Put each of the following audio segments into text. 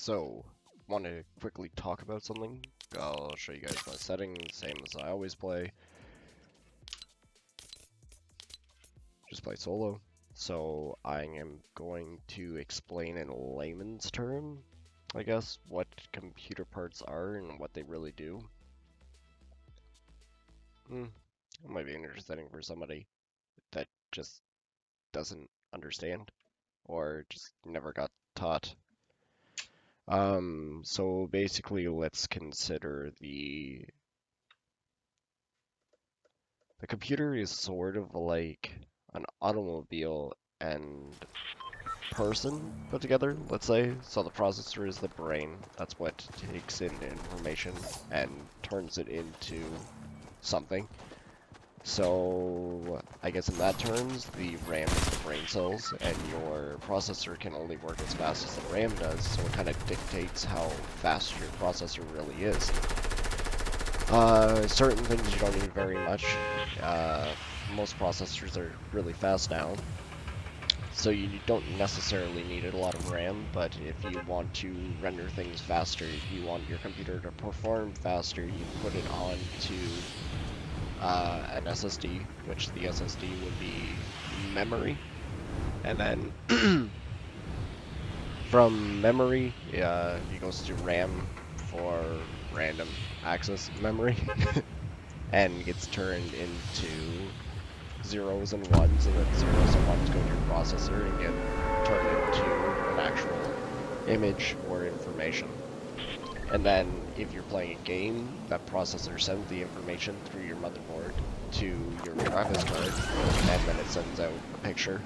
So, want to quickly talk about something? I'll show you guys my settings, same as I always play. Just play solo. So, I am going to explain in layman's term, I guess, what computer parts are and what they really do. It might be interesting for somebody that just doesn't understand or just never got taught. So basically, let's consider the computer is sort of like an automobile and person put together, let's say. So the processor is the brain. That's what takes in information and turns it into something. So I guess in that terms, the RAM is the brain cells, and your processor can only work as fast as the RAM does, so it kind of dictates how fast your processor really is. Certain things you don't need very much. Most processors are really fast now, so you don't necessarily need a lot of RAM, but if you want to render things faster, if you want your computer to perform faster, you put it on to an SSD, which the SSD would be memory, and then from memory, it goes to RAM for random access memory, and gets turned into zeros and ones, and then zeros and ones go to your processor and get turned into an actual image or information. And then, if you're playing a game, that processor sends the information through your motherboard to your graphics card, and then it sends out a picture.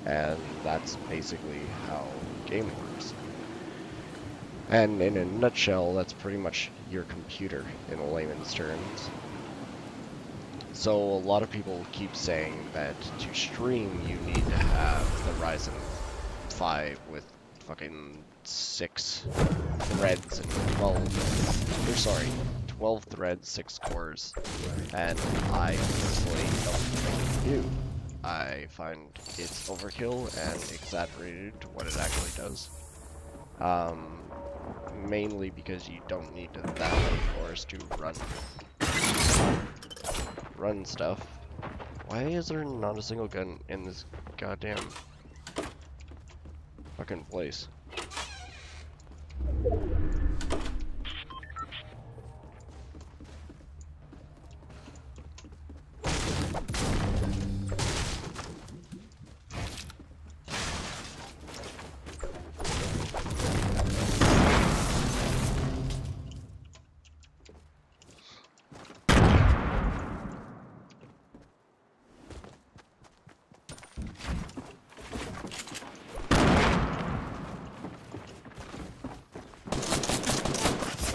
And that's basically how the game works. And in a nutshell, that's pretty much your computer in layman's terms. So a lot of people keep saying that to stream, you need to have the Ryzen 5 with fucking 6 threads and 12 threads, 6 cores, and I personally don't think you do. I find it's overkill and exaggerated to what it actually does. Mainly because you don't need that many cores to run stuff. Why is there not a single gun in this goddamn fucking place?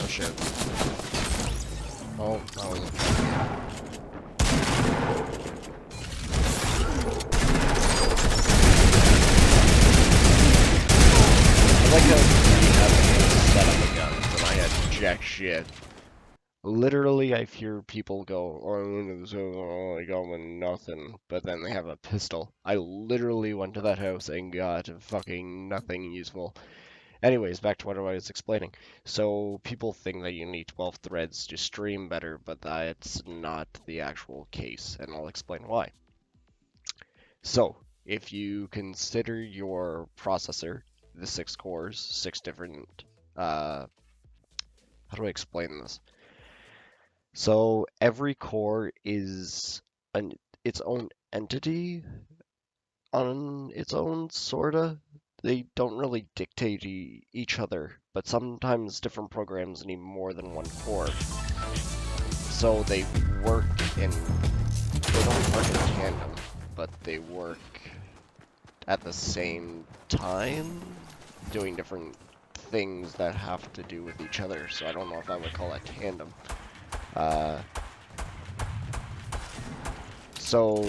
Shit. Oh, that was I like how you have set up a gun, but I had jack shit. Literally, I hear people go, oh, I got one, nothing, but then they have a pistol. I literally went to that house and got fucking nothing useful. Anyways, back to what I was explaining. So people think that you need 12 threads to stream better, but that's not the actual case, and I'll explain why. So, if you consider your processor, the 6 cores, 6 different, how do I explain this? So every core is its own entity on its own, sorta. They don't really dictate each other, but sometimes different programs need more than one core. So they don't work in tandem, but they work at the same time, doing different things that have to do with each other. So I don't know if I would call that tandem. So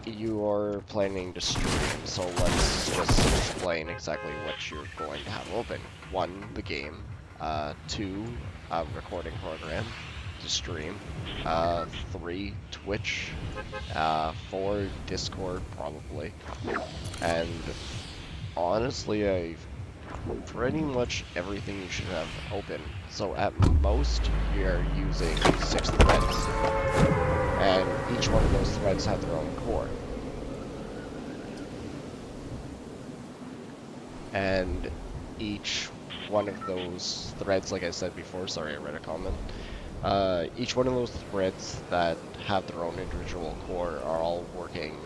you are planning to stream, so let's just explain exactly what you're going to have open. 1, the game. 2, a recording program to stream. 3, Twitch. 4, Discord, probably. And honestly, pretty much everything you should have open. So at most, you're using 6 threads, and each one of those threads have their own core. And each one of those threads, like I said before, sorry I read a comment, each one of those threads that have their own individual core are all working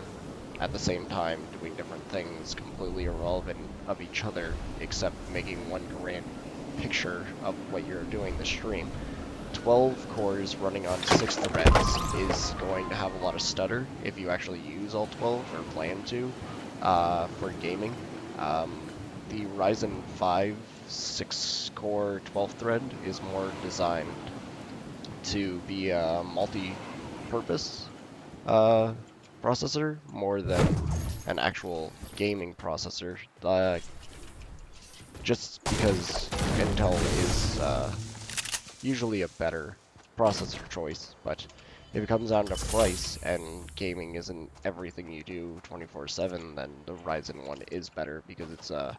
at the same time, doing different things, completely irrelevant of each other, except making one grand picture of what you're doing the stream. 12 cores running on 6 threads is going to have a lot of stutter if you actually use all 12 or plan to for gaming. The Ryzen 5 6-core 12 thread is more designed to be a multi-purpose processor more than an actual gaming processor, just because Intel is usually a better processor choice, but if it comes down to price and gaming isn't everything you do 24/7, then the Ryzen one is better because it's a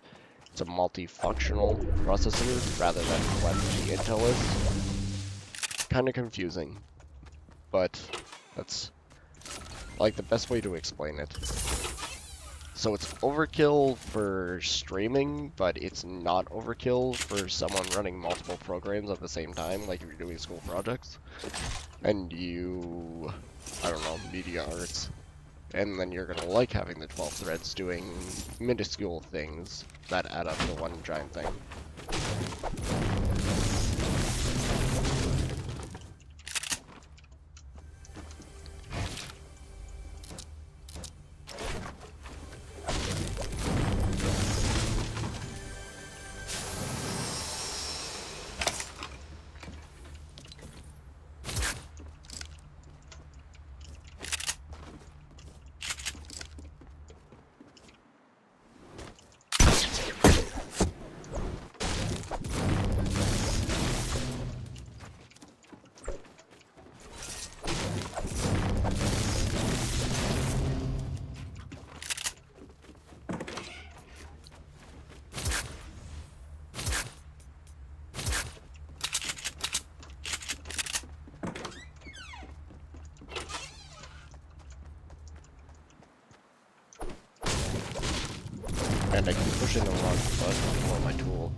multifunctional processor rather than what the Intel is. Kind of confusing, but that's like the best way to explain it. So it's overkill for streaming, but it's not overkill for someone running multiple programs at the same time, like if you're doing school projects, and you, I don't know, media arts, and then you're gonna like having the 12 threads doing minuscule things that add up to one giant thing. And I keep pushing the wrong button for my tool.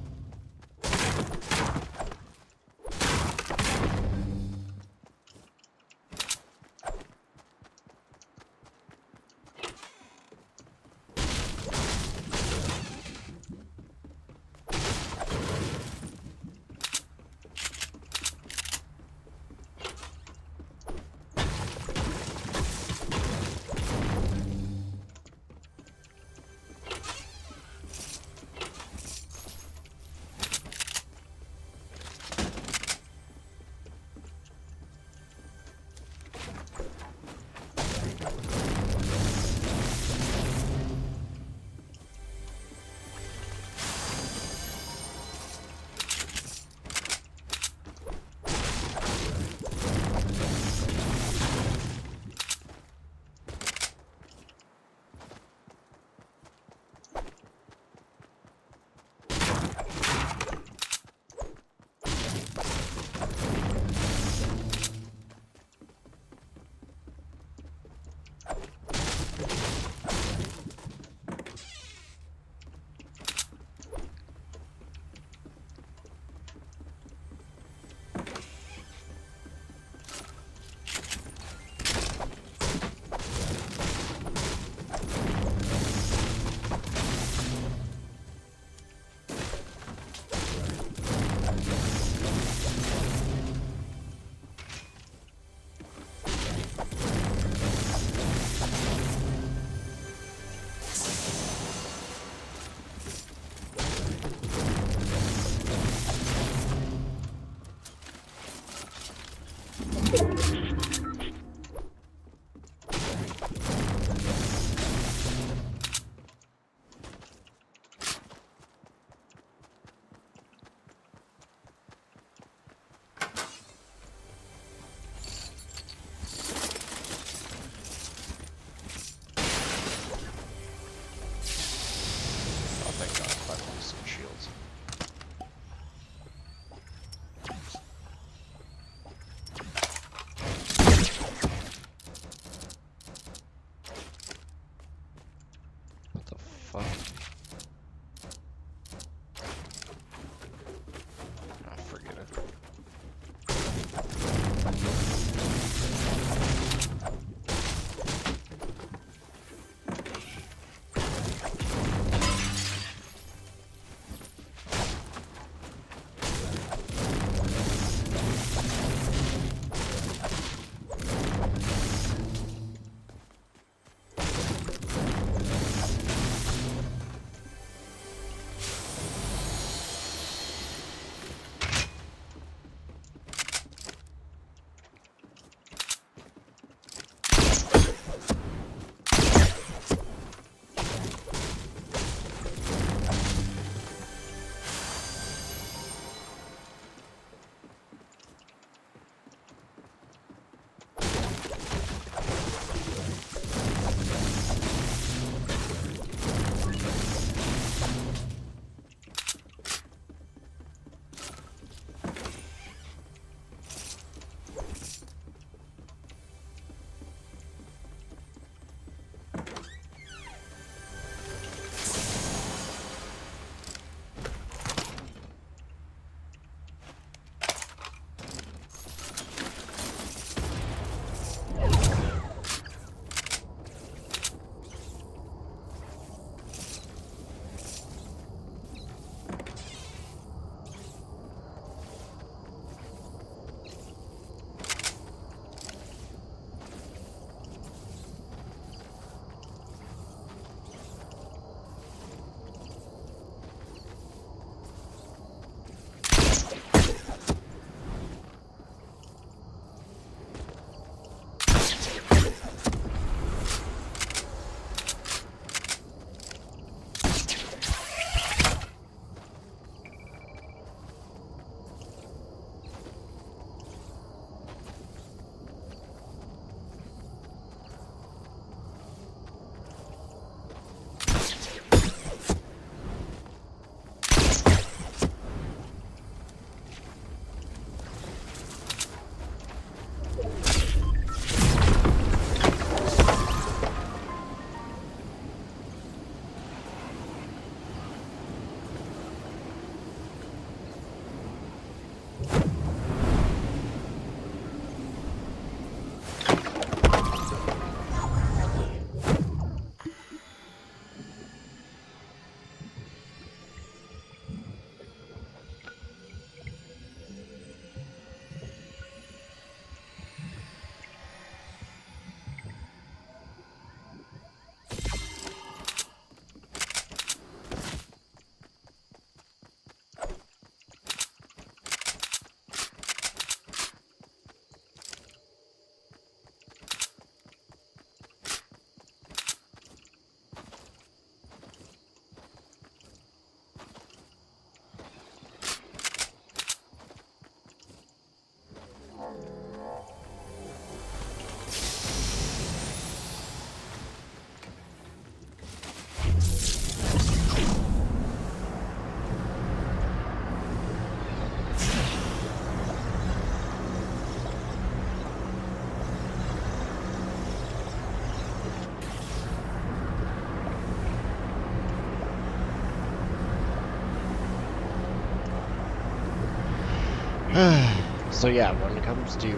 So yeah, when it comes to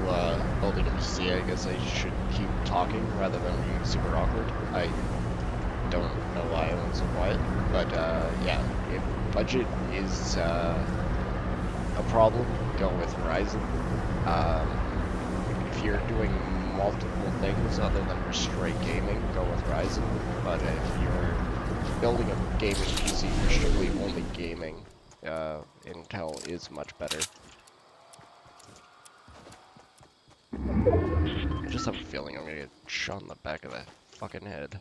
building a PC, I guess I should keep talking rather than being super awkward. I don't know why I went so quiet, but yeah, if budget is a problem, go with Horizon. If you're doing multiple things other than just straight gaming, go with Horizon. But if you're building a gaming PC for strictly only gaming, Intel is much better. I just have a feeling I'm gonna get shot in the back of the fucking head.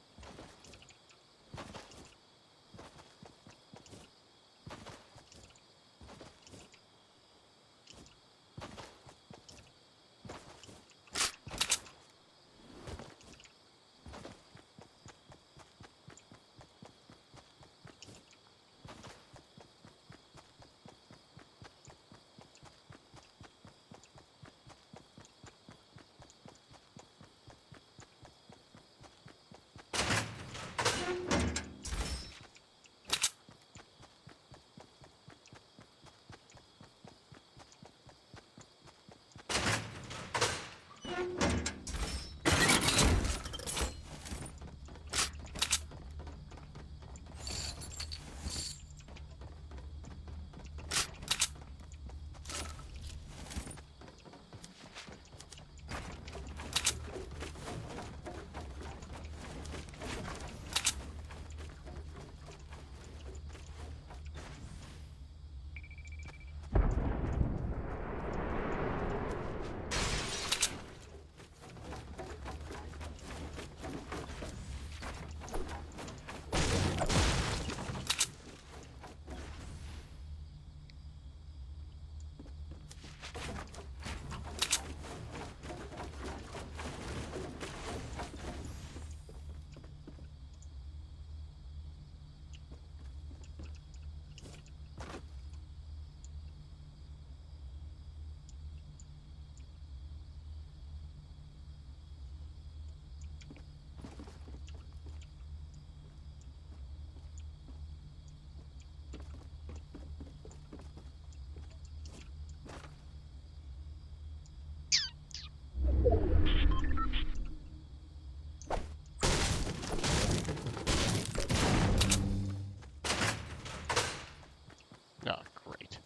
Oh, great.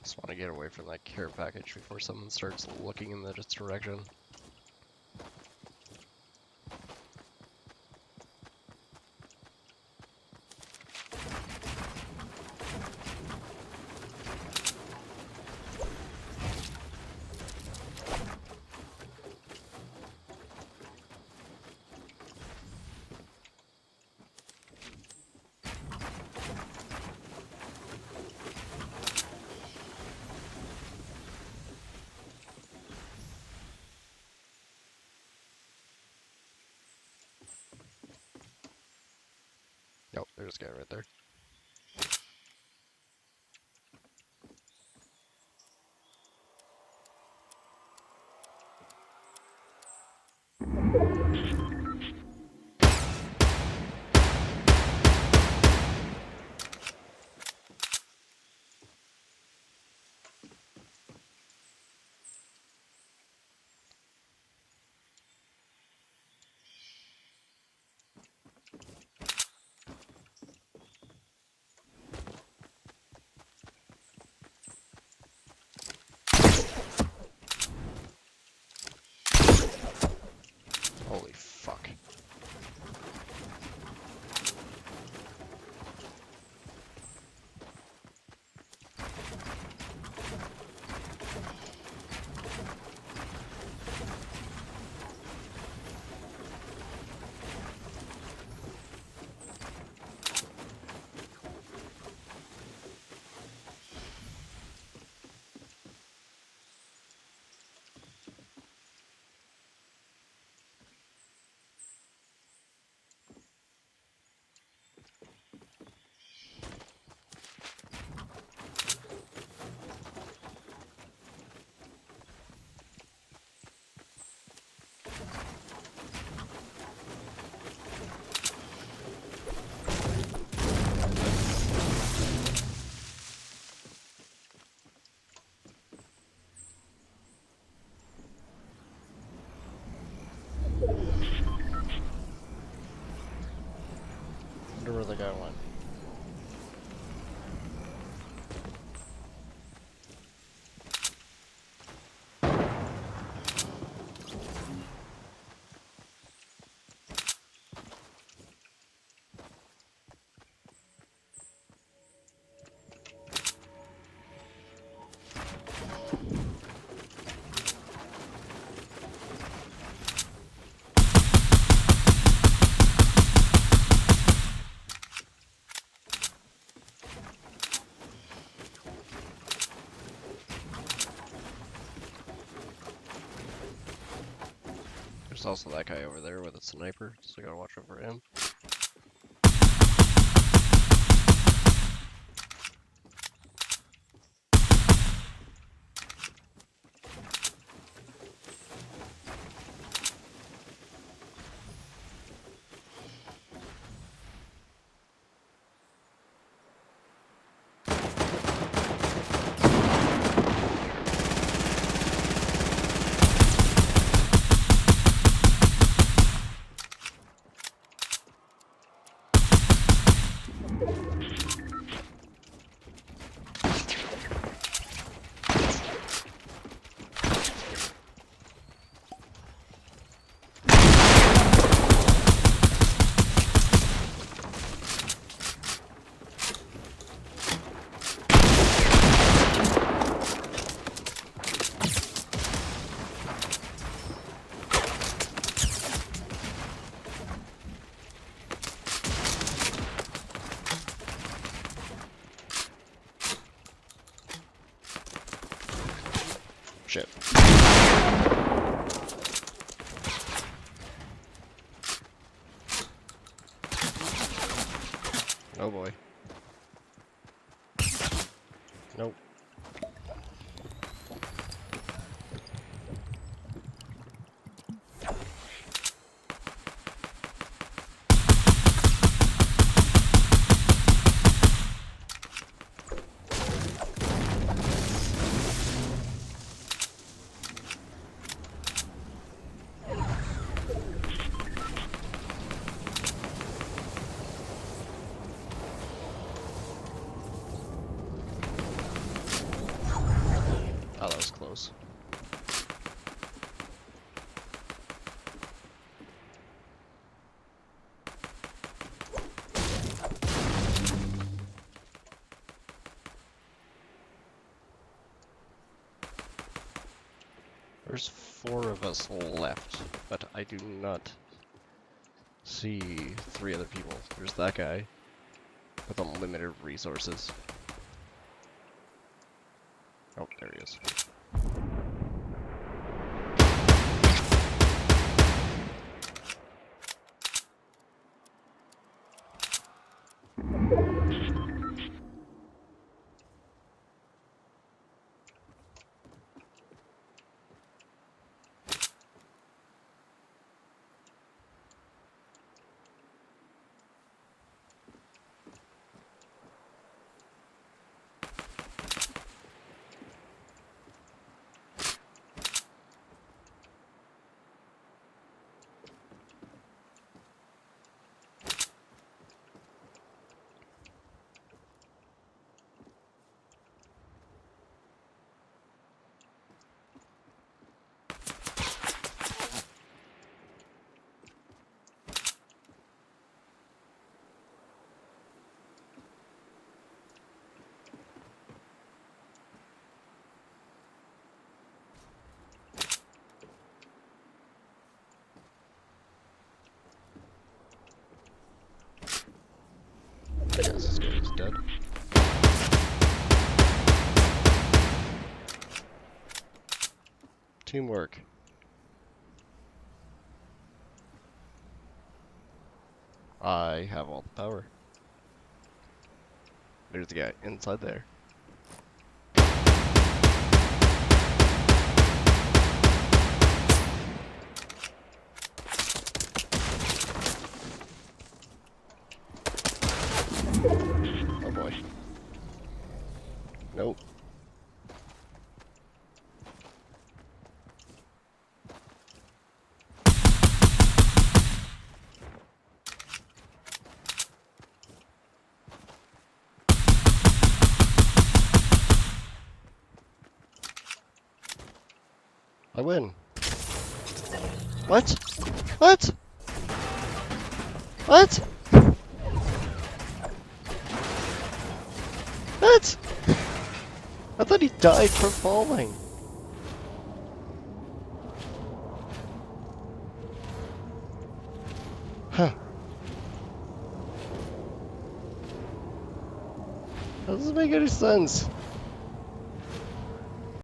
Just want to get away from that care package before someone starts looking in this direction. Nope, there's a guy right there. Holy There's also that guy over there with a sniper, so I gotta watch out for him. Shit. Oh boy. Nope. Oh, that was close. There's 4 of us left, but I do not see 3 other people. There's that guy with unlimited resources. Oh, there he is. I guess this guy is dead. Teamwork. I have all the power. There's the guy inside there. Oh boy. Nope. I win. What? What? What? What? I thought he died from falling. Huh. That doesn't make any sense.